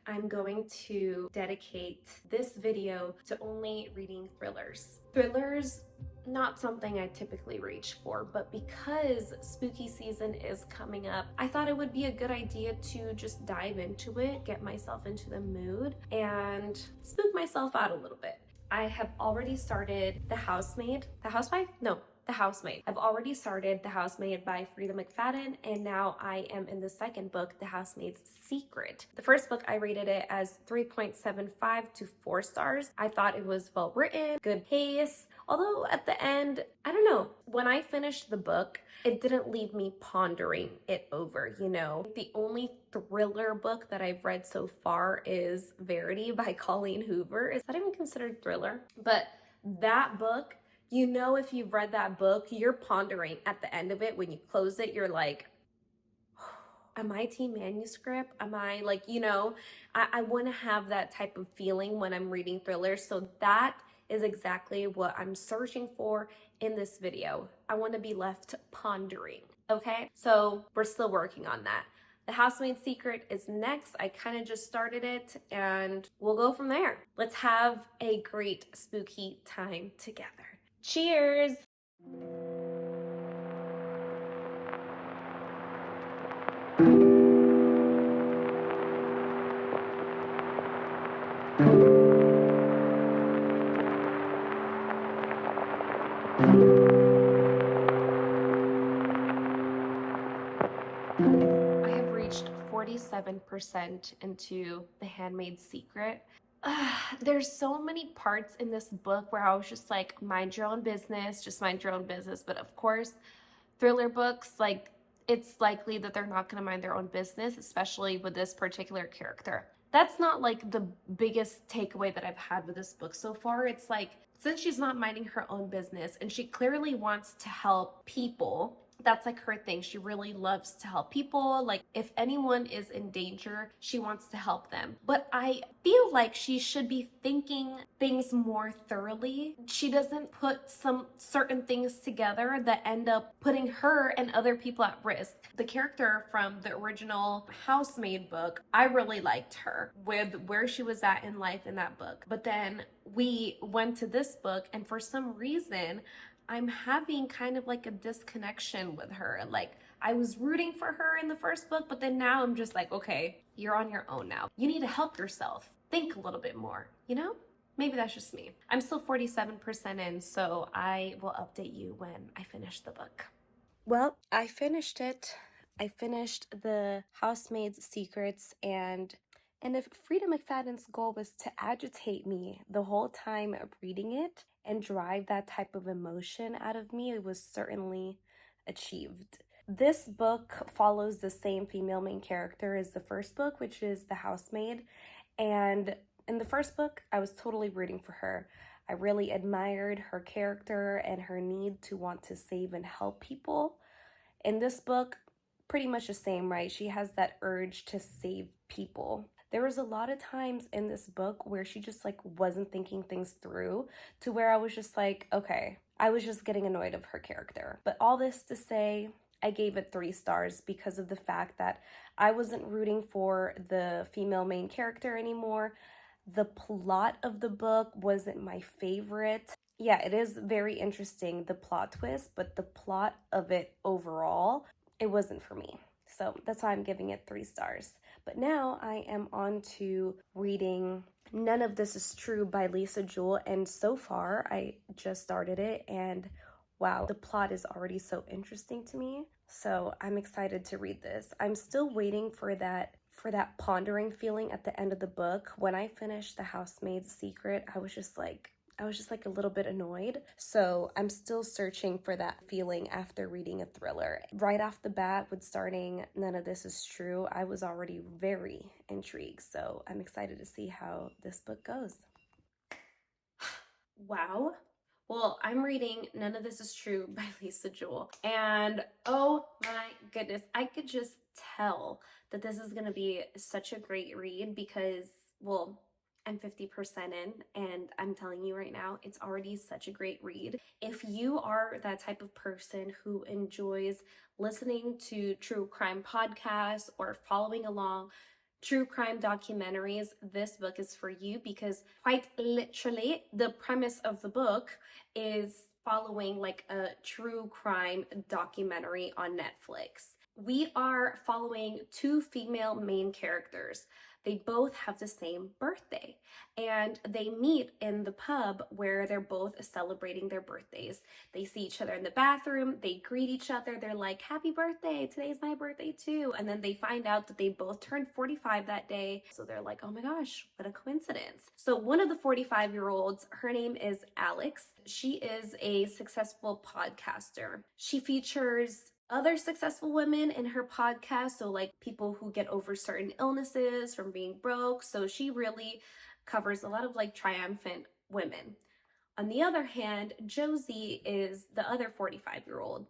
I'm going to dedicate this video to only reading thrillers. Thrillers, not something I typically reach for, but because spooky season is coming up, I thought it would be a good idea to just dive into it, get myself into the mood, and spook myself out a little bit. I have already started The Housemaid. The Housewife? No, The Housemaid. I've already started The Housemaid by Freida McFadden, and now I am in the second book, The Housemaid's Secret. The first book, I rated it as 3.75 to 4 stars. I thought it was well written, good pace, although at the end, I don't know, when I finished the book, it didn't leave me pondering it over, you know? The only thriller book that I've read so far is Verity by Colleen Hoover. Is that even considered thriller? But that book, you know, if you've read that book, you're pondering at the end of it. When you close it, you're like, am I team manuscript? Am I like, you know, I want to have that type of feeling when I'm reading thrillers. So that is exactly what I'm searching for in this video. I want to be left pondering, okay? So we're still working on that. The Housemaid's Secret is next. I kind of just started it and we'll go from there. Let's have a great spooky time together. Cheers! I have reached 47% into The Handmaid's Secret. There's so many parts in this book where I was just like, mind your own business, just mind your own business. But of course, thriller books, like, it's likely that they're not going to mind their own business, especially with this particular character. That's not like the biggest takeaway that I've had with this book so far. It's like, since she's not minding her own business and she clearly wants to help people, that's like her thing. She really loves to help people. Like, if anyone is in danger, she wants to help them. But I feel like she should be thinking things more thoroughly. She doesn't put some certain things together that end up putting her and other people at risk. The character from the original Housemaid book, I really liked her with where she was at in life in that book. But then we went to this book, and for some reason, I'm having kind of like a disconnection with her. Like, I was rooting for her in the first book, but then now I'm just like, okay, you're on your own now. You need to help yourself. Think a little bit more, you know? Maybe that's just me. I'm still 47% in, so I will update you when I finish the book. Well, I finished it. I finished The Housemaid's Secrets, and if Freida McFadden's goal was to agitate me the whole time of reading it and drive that type of emotion out of me, it was certainly achieved. This book follows the same female main character as the first book, which is The Housemaid. And in the first book, I was totally rooting for her. I really admired her character and her need to want to save and help people. In this book, pretty much the same, right? She has that urge to save people. There was a lot of times in this book where she just like wasn't thinking things through, to where I was just like, okay, I was just getting annoyed of her character. But all this to say, I gave it 3 stars because of the fact that I wasn't rooting for the female main character anymore. The plot of the book wasn't my favorite. Yeah, it is very interesting, the plot twist, but the plot of it overall, it wasn't for me. So that's why I'm giving it 3 stars. But now I am on to reading None of This Is True by Lisa Jewell. And so far, I just started it. And wow, the plot is already so interesting to me. So I'm excited to read this. I'm still waiting for that pondering feeling at the end of the book. When I finished The Housemaid's Secret, I was just like a little bit annoyed. So I'm still searching for that feeling after reading a thriller. Right off the bat with starting None of This Is True, I was already very intrigued. So I'm excited to see how this book goes. Wow. Well, I'm reading None of This Is True by Lisa Jewell. And oh my goodness, I could just tell that this is going to be such a great read because, well, I'm 50% in, and I'm telling you right now, it's already such a great read. If you are that type of person who enjoys listening to true crime podcasts or following along true crime documentaries, this book is for you, because quite literally the premise of the book is following like a true crime documentary on Netflix. We are following two female main characters. They both have the same birthday, and they meet in the pub where they're both celebrating their birthdays. They see each other in the bathroom, they greet each other, they're like, happy birthday, today's my birthday too. And then they find out that they both turned 45 that day. So they're like, oh my gosh, what a coincidence. So one of the 45-year-olds, her name is Alex. She is a successful podcaster. She features other successful women in her podcast, so like people who get over certain illnesses from being broke. So she really covers a lot of like triumphant women. On the other hand, Josie is the other 45-year-old.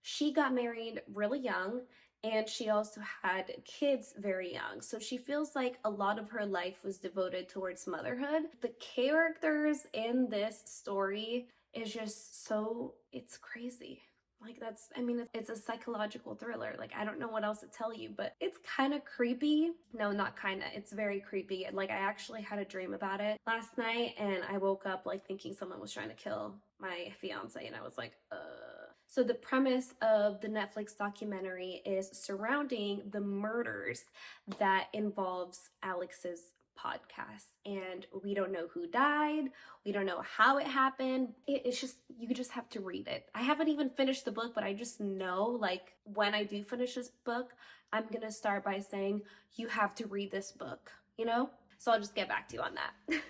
She got married really young, and she also had kids very young. So she feels like a lot of her life was devoted towards motherhood. The characters in this story is just so, it's crazy. Like it's a psychological thriller. Like, I don't know what else to tell you, but it's kind of creepy. No, not kind of. It's very creepy. Like, I actually had a dream about it last night, and I woke up like thinking someone was trying to kill my fiance, and I was like, So the premise of the Netflix documentary is surrounding the murders that involves Alex's podcast, and we don't know who died, we don't know how it happened. It's just, you just have to read it. I haven't even finished the book, but I just know, like, when I do finish this book, I'm gonna start by saying, you have to read this book, you know? So I'll just get back to you on that.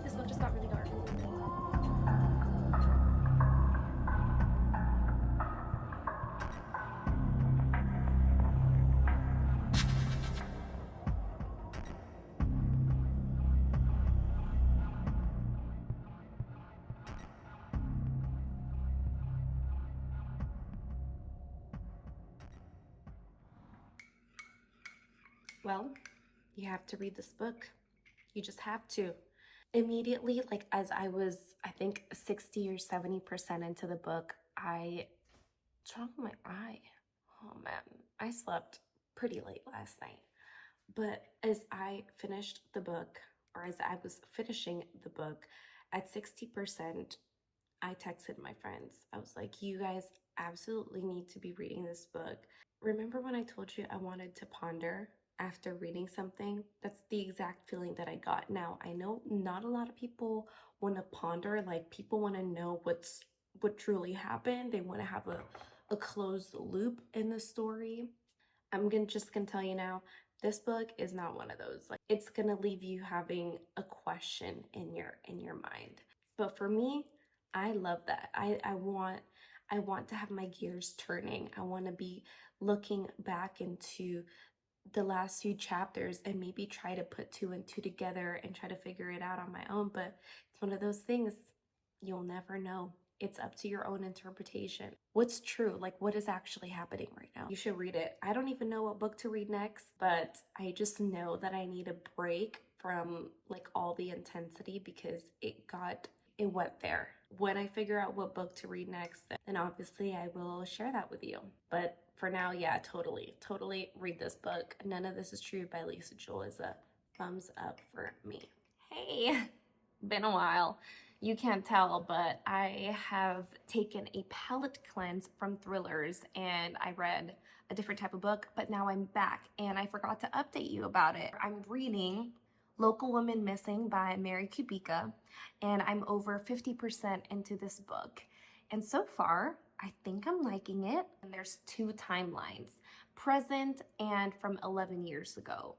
This book just got really dark. Well, you have to read this book. You just have to. Immediately, like as I was, I think 60 or 70% into the book, I dropped my eye. Oh man, I slept pretty late last night. But as I finished the book, or as I was finishing the book, at 60%, I texted my friends. I was like, you guys absolutely need to be reading this book. Remember when I told you I wanted to ponder after reading something? That's the exact feeling that I got. Now, I know not a lot of people want to ponder, like people want to know what truly happened. They want to have a closed loop in the story. Just gonna tell you now, this book is not one of those. Like, it's gonna leave you having a question in your mind. But for me, I love that. I want to have my gears turning. I want to be looking back into the last few chapters and maybe try to put two and two together and try to figure it out on my own. But it's one of those things, you'll never know. It's up to your own interpretation. What's true? Like, what is actually happening right now? You should read it. I don't even know what book to read next, but I just know that I need a break from like all the intensity, because it went there. When I figure out what book to read next, then obviously I will share that with you. But for now, yeah, totally read this book. None of This Is True by Lisa Jewell is a thumbs up for me. Hey, been a while. You can't tell, but I have taken a palate cleanse from thrillers, and I read a different type of book, but now I'm back and I forgot to update you about it. I'm reading Local Woman Missing by Mary Kubica, and I'm over 50% into this book. And so far, I think I'm liking it. And there's two timelines, present and from 11 years ago.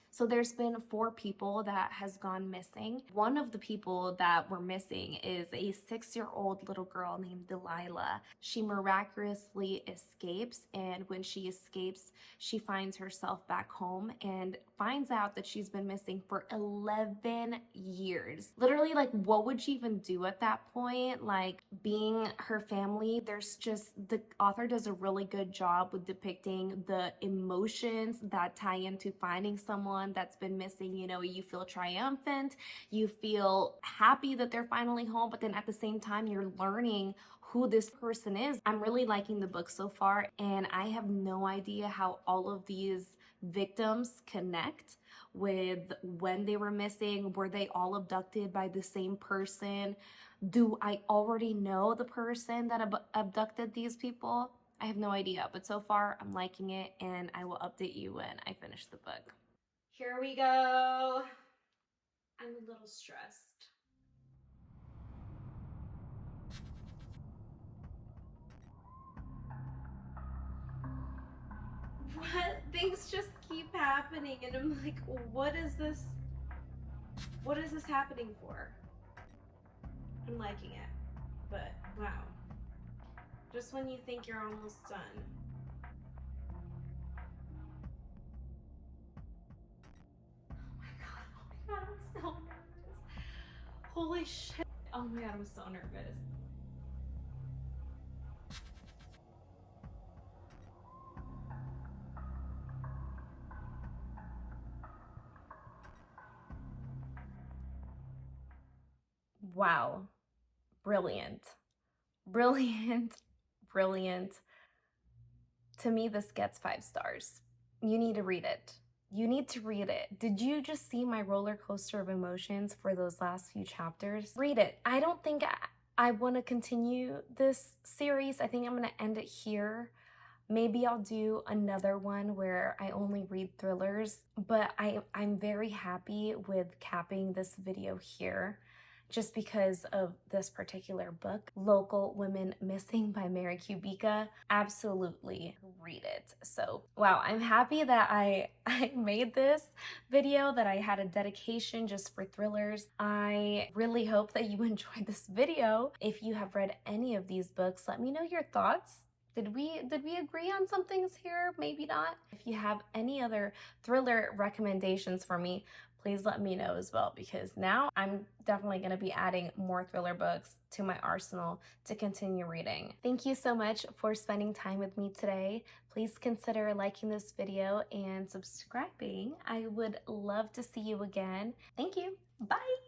So there's been 4 people that has gone missing. One of the people that were missing is a 6-year-old little girl named Delilah. She miraculously escapes, and when she escapes, she finds herself back home, and finds out that she's been missing for 11 years. Literally, like, what would she even do at that point? Like, being her family, the author does a really good job with depicting the emotions that tie into finding someone that's been missing. You know, you feel triumphant, you feel happy that they're finally home, but then at the same time, you're learning who this person is. I'm really liking the book so far, and I have no idea how all of these victims connect with when they were missing. Were they all abducted by the same person? Do I already know the person that abducted these people? I have no idea, but so far I'm liking it, and I will update you when I finish the book. Here we go. I'm a little stressed. What? Things just keep happening, and I'm like, what is this? What is this happening for? I'm liking it, but wow. Just when you think you're almost done. Oh my god, I'm so nervous. Holy shit. Oh my god, I'm so nervous. Wow. Brilliant. Brilliant. Brilliant. To me, this gets 5 stars. You need to read it. You need to read it. Did you just see my roller coaster of emotions for those last few chapters? Read it. I don't think I want to continue this series. I think I'm going to end it here. Maybe I'll do another one where I only read thrillers, but I'm very happy with capping this video here just because of this particular book, Local Women Missing by Mary Kubica. Absolutely read it. So, wow, I'm happy that I made this video, that I had a dedication just for thrillers. I really hope that you enjoyed this video. If you have read any of these books, let me know your thoughts. Did we agree on some things here? Maybe not. If you have any other thriller recommendations for me, please let me know as well, because now I'm definitely going to be adding more thriller books to my arsenal to continue reading. Thank you so much for spending time with me today. Please consider liking this video and subscribing. I would love to see you again. Thank you. Bye.